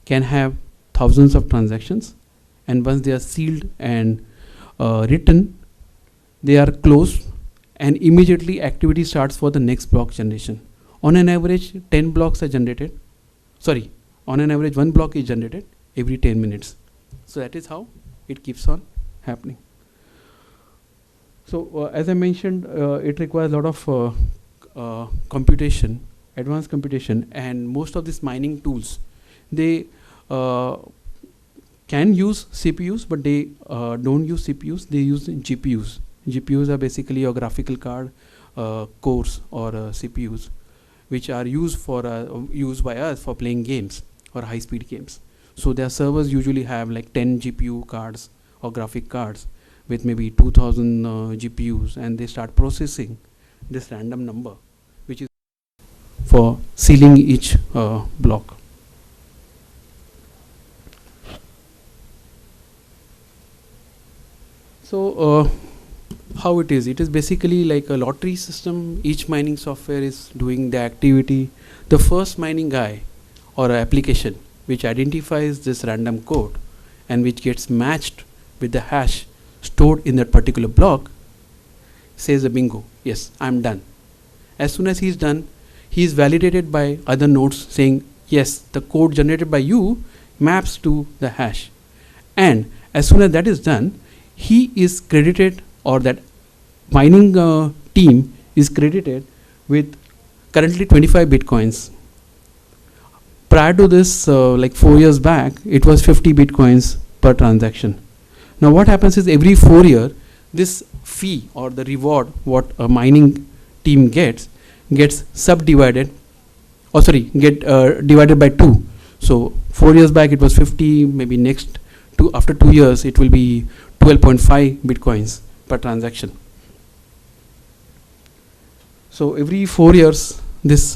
can have thousands of transactions, and once they are sealed and written, they are closed, and immediately activity starts for the next block generation. On an average, 10 blocks are generated. Sorry, on an average, 1 block is generated every 10 minutes. So that is how it keeps on happening. So as I mentioned, it requires a lot of computation, advanced computation, and most of these mining tools, they can use CPUs, but they don't use CPUs, they use GPUs. GPUs are basically your graphical card cores or CPUs, which are used by us for playing games or high-speed games. So their servers usually have like 10 GPU cards or graphic cards with maybe 2000 GPUs, and they start processing this random number, which is for sealing each block. So how it is? It is basically like a lottery system. Each mining software is doing the activity. The first mining guy or application which identifies this random code and which gets matched with the hash stored in that particular block says a bingo, yes, I'm done. As soon as he's done, he is validated by other nodes saying, yes, the code generated by you maps to the hash. And as soon as that is done, he is credited, or that mining team is credited with currently 25 bitcoins. Prior to this, like 4 years back, it was 50 bitcoins per transaction. Now what happens is every 4 years, this fee or the reward what a mining team gets subdivided, or sorry, divided by 2. So 4 years back it was 50, maybe next after 2 years it will be 12.5 bitcoins per transaction. So every 4 years this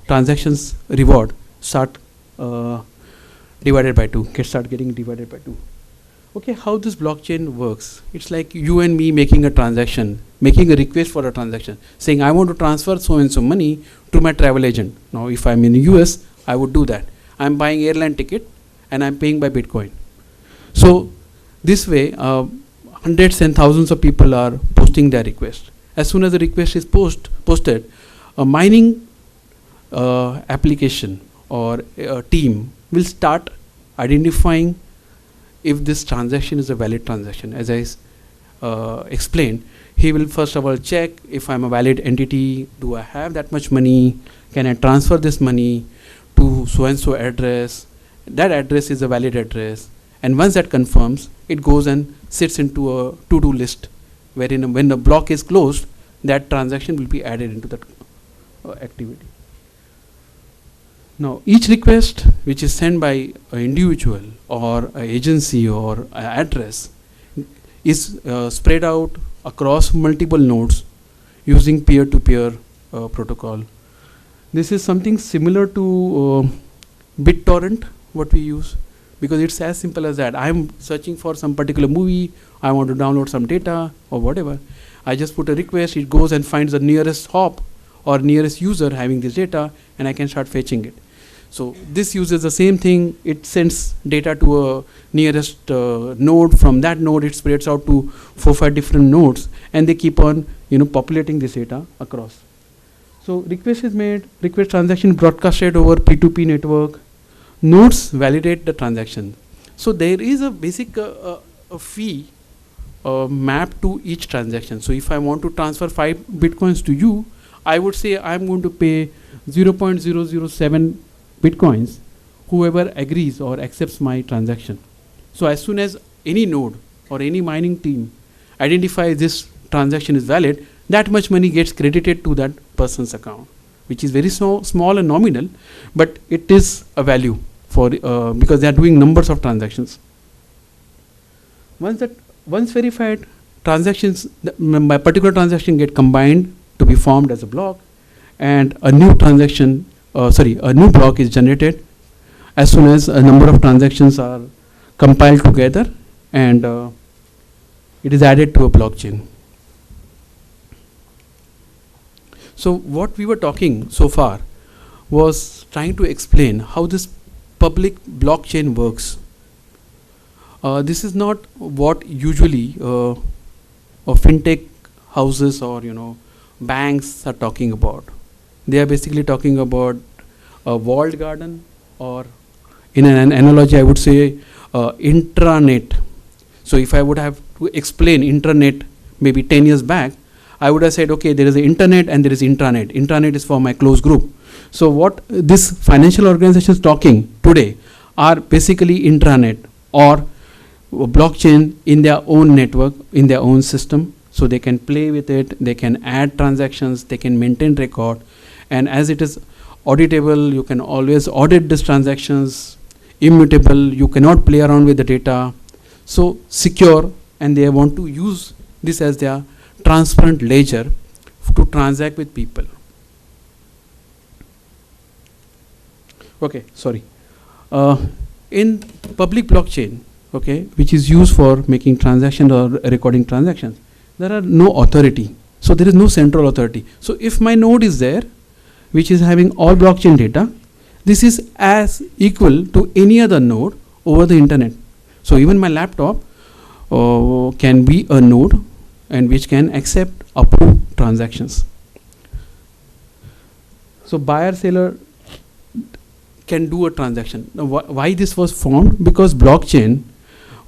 transactions reward start divided by 2, start getting divided by 2. Okay, how this blockchain works? It's like you and me making a transaction, making a request for a transaction, saying I want to transfer so and so money to my travel agent. Now if I'm in the US, I would do that. I'm buying airline ticket and I'm paying by Bitcoin. So this way, hundreds and thousands of people are posting their request. As soon as the request is posted, a mining application or a team will start identifying if this transaction is a valid transaction. As I explained, he will first of all check if I'm a valid entity, do I have that much money, can I transfer this money to so and so address, that address is a valid address, and once that confirms, it goes and sits into a to-do list, wherein when the block is closed, that transaction will be added into that activity. Now each request which is sent by an individual or an agency or an address is spread out across multiple nodes using peer-to-peer protocol. This is something similar to BitTorrent, what we use, because it's as simple as that. I'm searching for some particular movie, I want to download some data or whatever. I just put a request, it goes and finds the nearest hop or nearest user having this data, and I can start fetching it. So this uses the same thing. It sends data to a nearest node. From that node, it spreads out to 4 or 5 different nodes, and they keep on, populating this data across. So request is made, request transaction broadcasted over P2P network. Nodes validate the transaction. So there is a basic a fee mapped to each transaction. So if I want to transfer 5 bitcoins to you, I would say I'm going to pay 0.007 bitcoins whoever agrees or accepts my transaction. So as soon as any node or any mining team identifies this transaction is valid, that much money gets credited to that person's account, which is very small and nominal, but it is a value for because they are doing numbers of transactions. Once verified, transactions, my particular transaction get combined to be formed as a block, and a new transaction, a new block is generated as soon as a number of transactions are compiled together, and it is added to a blockchain. So what we were talking so far was trying to explain how this public blockchain works. This is not what usually fintech houses or banks are talking about. They are basically talking about a walled garden, or in an analogy I would say intranet. So if I would have to explain intranet maybe 10 years back, I would have said, okay, there is the internet and there is intranet. Intranet is for my close group. So what this financial organizations talking today are basically intranet or blockchain in their own network, in their own system. So they can play with it, they can add transactions, they can maintain record, and as it is auditable, you can always audit these transactions. Immutable, you cannot play around with the data. So secure, and they want to use this as their transparent ledger to transact with people. Okay, sorry. In public blockchain, okay, which is used for making transactions or recording transactions, there are no authority. So there is no central authority. So if my node is there, which is having all blockchain data, this is as equal to any other node over the internet. So even my laptop can be a node and which can accept, approve transactions. So buyer seller can do a transaction. Now why this was formed? Because blockchain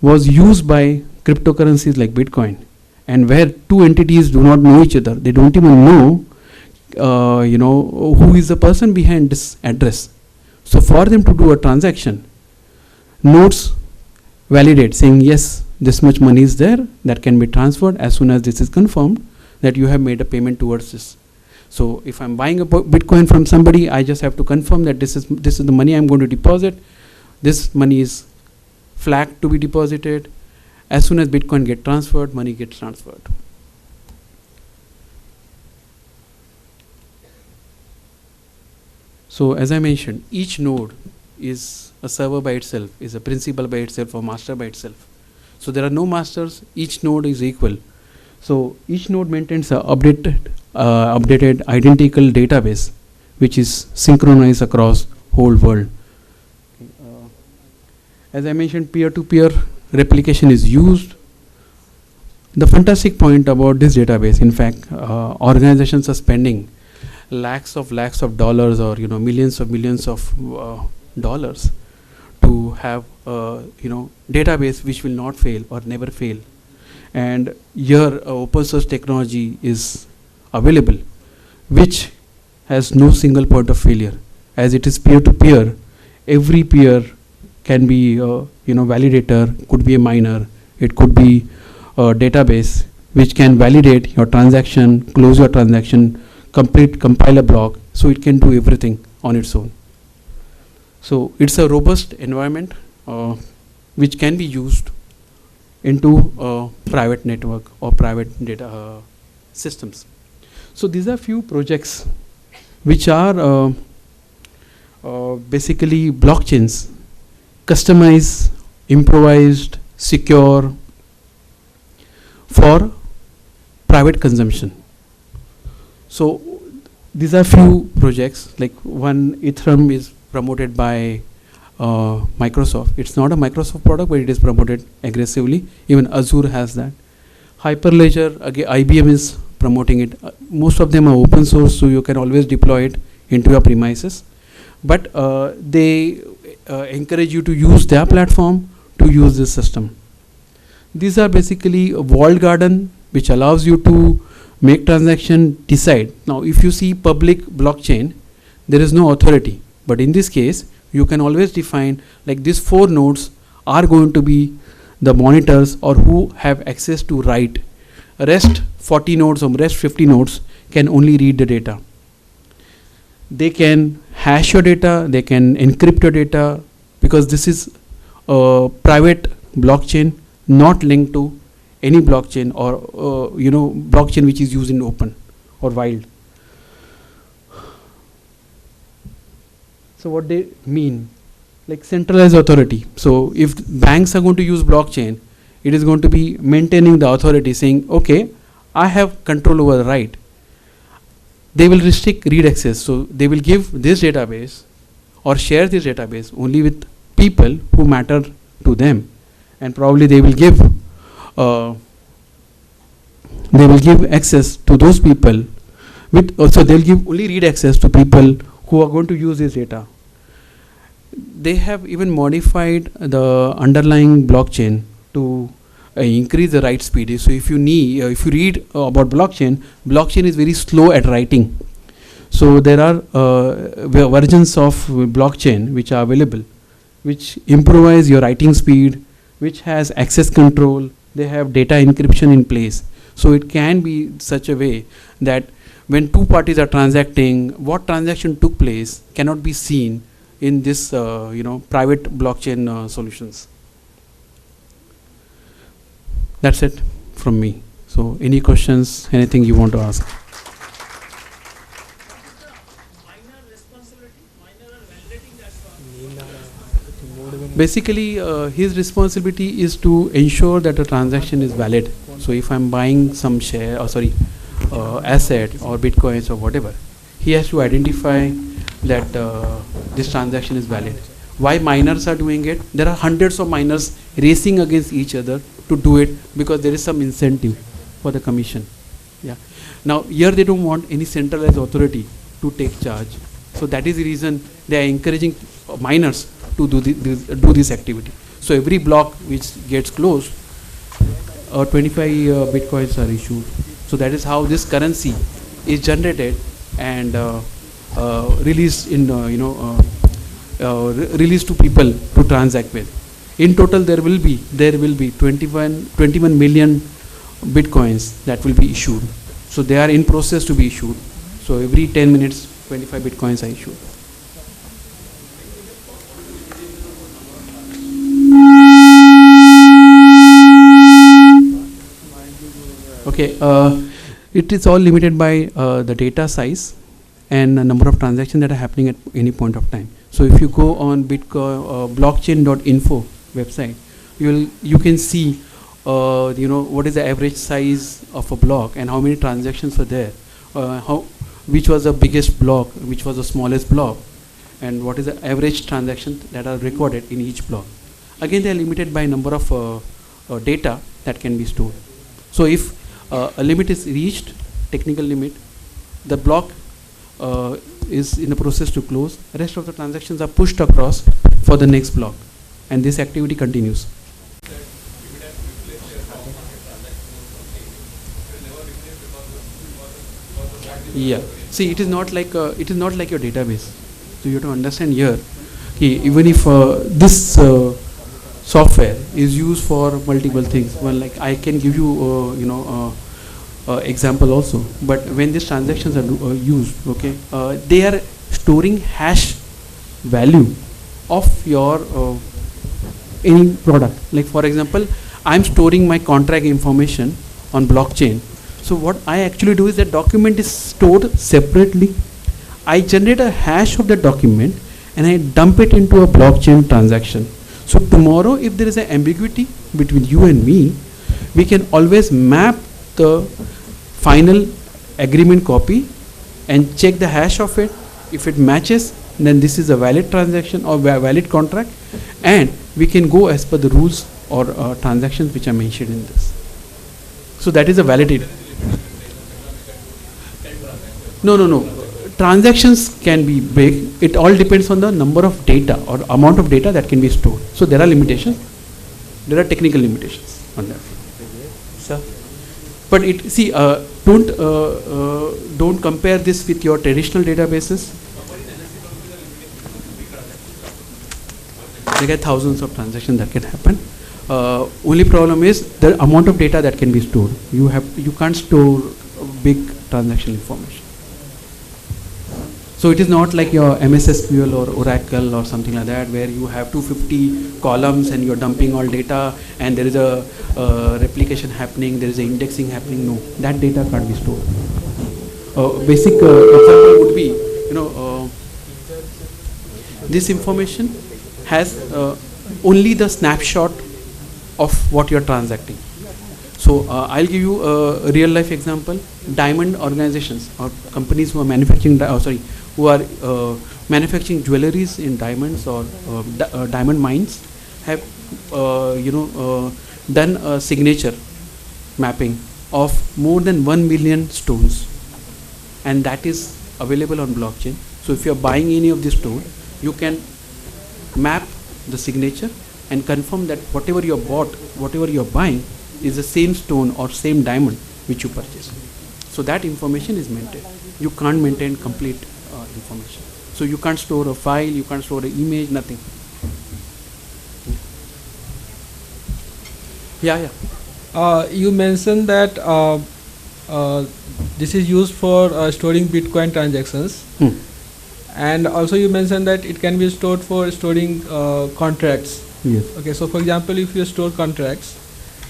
was used by cryptocurrencies like Bitcoin, and where two entities do not know each other, they don't even know who is the person behind this address. So for them to do a transaction, nodes validate saying yes, this much money is there that can be transferred as soon as this is confirmed that you have made a payment towards this. So if I'm buying a Bitcoin from somebody, I just have to confirm that this is the money I'm going to deposit. This money is flagged to be deposited. As soon as Bitcoin get transferred, money gets transferred. So as I mentioned, each node is a server by itself, is a principal by itself, or master by itself. So there are no masters, each node is equal. So each node maintains a updated identical database which is synchronized across whole world. As I mentioned, peer-to-peer replication is used. The fantastic point about this database, in fact, organizations are spending lakhs of dollars, or millions of dollars to have database which will not fail or never fail. And here open source technology is available which has no single point of failure. As it is peer to peer, every peer can be validator, could be a miner, it could be a database which can validate your transaction, close your transaction, compile a block. So it can do everything on its own. So it's a robust environment which can be used into a private network or private data systems. So these are few projects which are basically blockchains, customized, improvised, secure for private consumption. So these are few projects, like one Ethereum is promoted by Microsoft. It's not a Microsoft product, but it is promoted aggressively. Even Azure has that. Hyperledger, again, IBM is promoting it. Most of them are open source, so you can always deploy it into your premises. But they encourage you to use their platform to use this system. These are basically a walled garden which allows you to make transaction, decide. Now if you see public blockchain, there is no authority, but in this case you can always define, like these 4 nodes are going to be the monitors or who have access to write. Rest 40 nodes or rest 50 nodes can only read the data. They can hash your data, they can encrypt your data, because this is a private blockchain not linked to any blockchain or blockchain which is used in open or wild. So what they mean, like centralized authority. So if banks are going to use blockchain, it is going to be maintaining the authority, saying, okay, I have control over the right. They will restrict read access, so they will give this database or share this database only with people who matter to them, and probably they will give access to those people with so they'll give only read access to people who are going to use this data. They have even modified the underlying blockchain to increase the write speed. So if you read about blockchain is very slow at writing. So there are versions of blockchain which are available, which improvise your writing speed, which has access control. They have data encryption in place. So it can be such a way that when two parties are transacting, what transaction took place cannot be seen in this private blockchain solutions. That's it from me. So any questions, anything you want to ask? Basically, his responsibility is to ensure that a transaction is valid. So if I'm buying some share, asset or bitcoins or whatever, he has to identify that this transaction is valid. Why miners are doing it? There are hundreds of miners racing against each other to do it because there is some incentive for the commission. Yeah. Now here they don't want any centralized authority to take charge. So that is the reason they are encouraging miners to do this activity. So every block which gets closed, 25 bitcoins are issued. So that is how this currency is generated and released in released to people to transact with. In total, there will be 21 million bitcoins that will be issued. So they are in process to be issued. So every 10 minutes, 25 bitcoins are issued. Okay, it is all limited by the data size and the number of transactions that are happening at any point of time. So if you go on Bitcoin blockchain.info website, you can see what is the average size of a block and how many transactions were there, which was the biggest block, which was the smallest block, and what is the average transactions that are recorded in each block. Again, they are limited by number of data that can be stored. So if a limit is reached, technical limit, the block is in the process to close. The rest of the transactions are pushed across for the next block, and this activity continues. Yeah. See, it is not like your database. So you have to understand here, even if this software is used for multiple things. Well, like I can give you, example also. But when these transactions are used, okay, they are storing hash value of your any product. Like for example, I'm storing my contract information on blockchain. So what I actually do is that document is stored separately. I generate a hash of the document and I dump it into a blockchain transaction. So tomorrow, if there is an ambiguity between you and me, we can always map the final agreement copy and check the hash of it. If it matches, then this is a valid transaction or valid contract, and we can go as per the rules or transactions which are mentioned in this. So that is a validated. No. Transactions can be big. It all depends on the number of data or amount of data that can be stored. So there are limitations. There are technical limitations on that. Sir, but don't compare this with your traditional databases. There are thousands of transactions that can happen. Only problem is the amount of data that can be stored. You can't store big transaction information. So it is not like your MS SQL or Oracle or something like that, where you have 250 columns and you're dumping all data and there is a replication happening, there is a indexing happening. No, that data can't be stored. Basic example would be, this information has only the snapshot of what you're transacting. So I'll give you a real life example. Diamond organizations or companies who are manufacturing, who are manufacturing jewelries in diamonds or diamond mines have done a signature mapping of more than 1 million stones, and that is available on blockchain. So if you are buying any of this stone, you can map the signature and confirm that whatever you have bought, whatever you are buying, is the same stone or same diamond which you purchased. So that information is maintained. You can't maintain complete information. So you can't store a file, you can't store an image, nothing. Yeah. You mentioned that this is used for storing Bitcoin transactions, and also you mentioned that it can be stored for storing contracts. Yes. Okay, so for example, if you store contracts,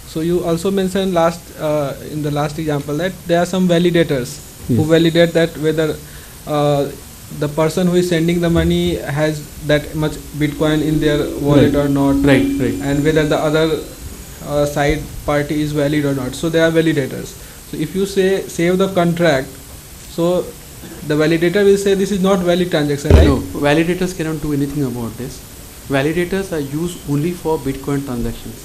so you also mentioned in the last example that there are some validators who validate that whether the person who is sending the money has that much Bitcoin in their wallet or not, Right. and whether the other side party is valid or not. So there are validators. So if you save the contract, so the validator will say this is not valid transaction, right? No, validators cannot do anything about this. Validators are used only for Bitcoin transactions.